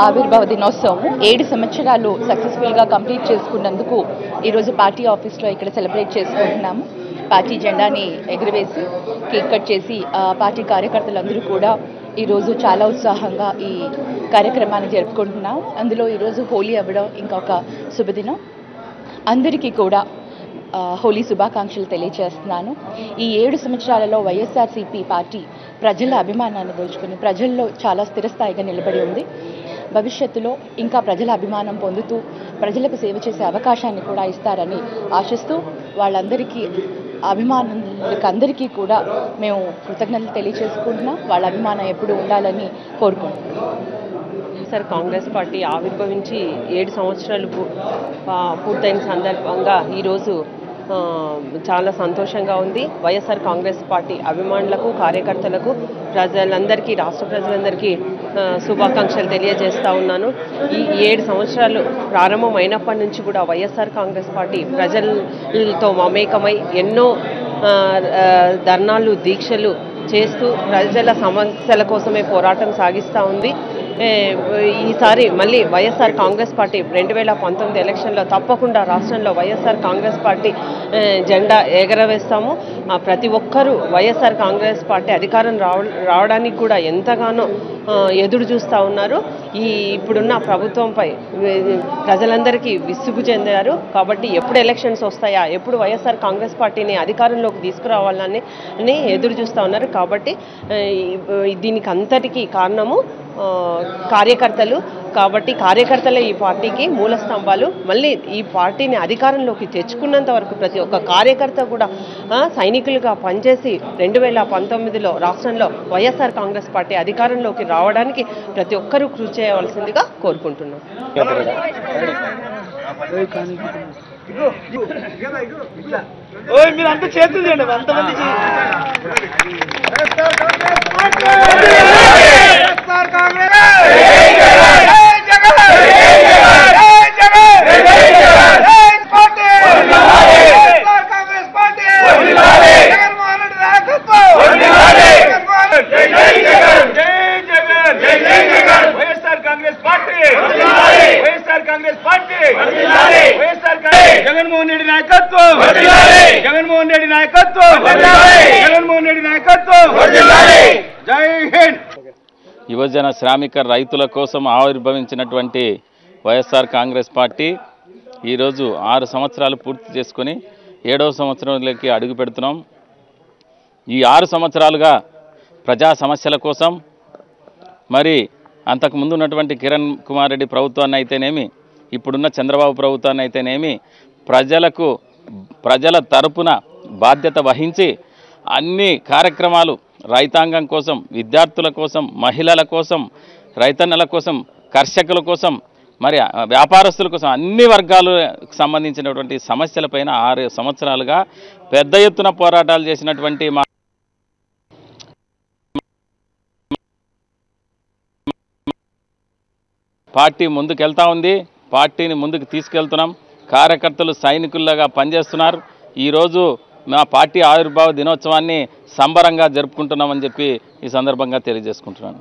ఆవిర్భావ దినోత్సవం 7 సంవత్సరాలు సక్సెస్ఫుల్గా కంప్లీట్ చేసుకున్నందుకు ఈరోజు పార్టీ ఆఫీస్లో ఇక్కడ సెలబ్రేట్ చేసుకుంటున్నాము. పార్టీ జెండాని ఎగురవేసి కేక్ కట్ చేసి పార్టీ కార్యకర్తలందరూ కూడా ఈరోజు చాలా ఉత్సాహంగా ఈ కార్యక్రమాన్ని జరుపుకుంటున్నాం. అందులో ఈరోజు హోలీ అవ్వడం ఇంకొక శుభదినం. అందరికీ కూడా హోలీ శుభాకాంక్షలు తెలియజేస్తున్నాను. ఈ 7 సంవత్సరాలలో వైఎస్ఆర్సీపీ పార్టీ ప్రజల అభిమానాన్ని దోచుకుని ప్రజల్లో చాలా స్థిరస్థాయిగా నిలబడి ఉంది. భవిష్యత్తులో ఇంకా ప్రజల అభిమానం పొందుతూ ప్రజలకు సేవ చేసే అవకాశాన్ని కూడా ఇస్తారని ఆశిస్తూ వాళ్ళందరికీ అభిమానులకందరికీ కూడా మేము కృతజ్ఞతలు తెలియజేసుకుంటున్నాం. వాళ్ళ అభిమానం ఎప్పుడు ఉండాలని కోరుకుంటున్నాం. సార్ కాంగ్రెస్ పార్టీ ఆవిర్భవించి 7 సంవత్సరాలు పూర్తయిన సందర్భంగా ఈరోజు చాలా సంతోషంగా ఉంది. వైఎస్ఆర్ కాంగ్రెస్ పార్టీ అభిమానులకు కార్యకర్తలకు ప్రజలందరికీ రాష్ట్ర ప్రజలందరికీ శుభాకాంక్షలు తెలియజేస్తూ ఉన్నాను. ఈ 7 సంవత్సరాలు ప్రారంభమైనప్పటి నుంచి కూడా వైఎస్ఆర్ కాంగ్రెస్ పార్టీ ప్రజలతో మమేకమై ఎన్నో ధర్నాలు దీక్షలు చేస్తూ ప్రజల సమస్యల కోసమే పోరాటం సాగిస్తూ ఉంది. ఈసారి మళ్ళీ వైఎస్ఆర్ కాంగ్రెస్ పార్టీ 2019 ఎలక్షన్లో తప్పకుండా రాష్ట్రంలో వైఎస్ఆర్ కాంగ్రెస్ పార్టీ జెండా ఎగరవేస్తాము. ప్రతి ఒక్కరూ వైఎస్ఆర్ కాంగ్రెస్ పార్టీ అధికారం రావడానికి కూడా ఎంతగానో ఎదురు చూస్తూ ఉన్నారు. ఇప్పుడున్న ప్రభుత్వంపై ప్రజలందరికీ విసుగు చెందారు. కాబట్టి ఎప్పుడు ఎలక్షన్స్ వస్తాయా, ఎప్పుడు వైఎస్ఆర్ కాంగ్రెస్ పార్టీని అధికారంలోకి తీసుకురావాలని ఎదురు చూస్తూ ఉన్నారు. కాబట్టి దీనికి అంతటికీ కారణము కార్యకర్తలు. కాబట్టి కార్యకర్తలే ఈ పార్టీకి మూల స్తంభాలు. మళ్ళీ ఈ పార్టీని అధికారంలోకి తెచ్చుకున్నంత వరకు ప్రతి ఒక్క కార్యకర్త కూడా సైనికులుగా పనిచేసి 2019లో రాష్ట్రంలో వైఎస్ఆర్ కాంగ్రెస్ పార్టీ అధికారంలోకి రావడానికి ప్రతి ఒక్కరూ కృషి చేయవలసిందిగా కోరుకుంటున్నాం. మీరంతా చేతులు చేయండి. అంతమంది జగన్మోహన్ రెడ్డి నాయకత్వం, జగన్మోహన్ రెడ్డి నాయకత్వం, జగన్మోహన్ రెడ్డి నాయకత్వం. జై హింద్. యువజన శ్రామిక రైతుల కోసం ఆవిర్భవించినటువంటి వైఎస్ఆర్ కాంగ్రెస్ పార్టీ ఈరోజు 6 సంవత్సరాలు పూర్తి చేసుకొని 7వ సంవత్సరంలోకి అడుగు పెడుతున్నాం. ఈ 6 సంవత్సరాలుగా ప్రజా సమస్యల కోసం మరి అంతకుముందు ఉన్నటువంటి కిరణ్ కుమార్ రెడ్డి ప్రభుత్వాన్ని అయితేనేమి, ఇప్పుడున్న చంద్రబాబు ప్రభుత్వాన్ని అయితేనేమి ప్రజల తరపున బాధ్యత వహించి అన్ని కార్యక్రమాలు రైతాంగం కోసం, విద్యార్థుల కోసం, మహిళల కోసం, రైతన్నల కోసం, కర్షకుల కోసం, మరి వ్యాపారస్తుల కోసం అన్ని వర్గాలకు సంబంధించినటువంటి సమస్యలపైన 6 సంవత్సరాలుగా పెద్ద ఎత్తున పోరాటాలు చేసినటువంటి మా పార్టీ ముందుకెళ్తా ఉంది. పార్టీని ముందుకు తీసుకెళ్తున్నాం. కార్యకర్తలు సైనికుల్లాగా పనిచేస్తున్నారు. ఈరోజు మా పార్టీ ఆవిర్భావ దినోత్సవాన్ని సంబరంగా జరుపుకుంటున్నామని చెప్పి ఈ సందర్భంగా తెలియజేసుకుంటున్నాను.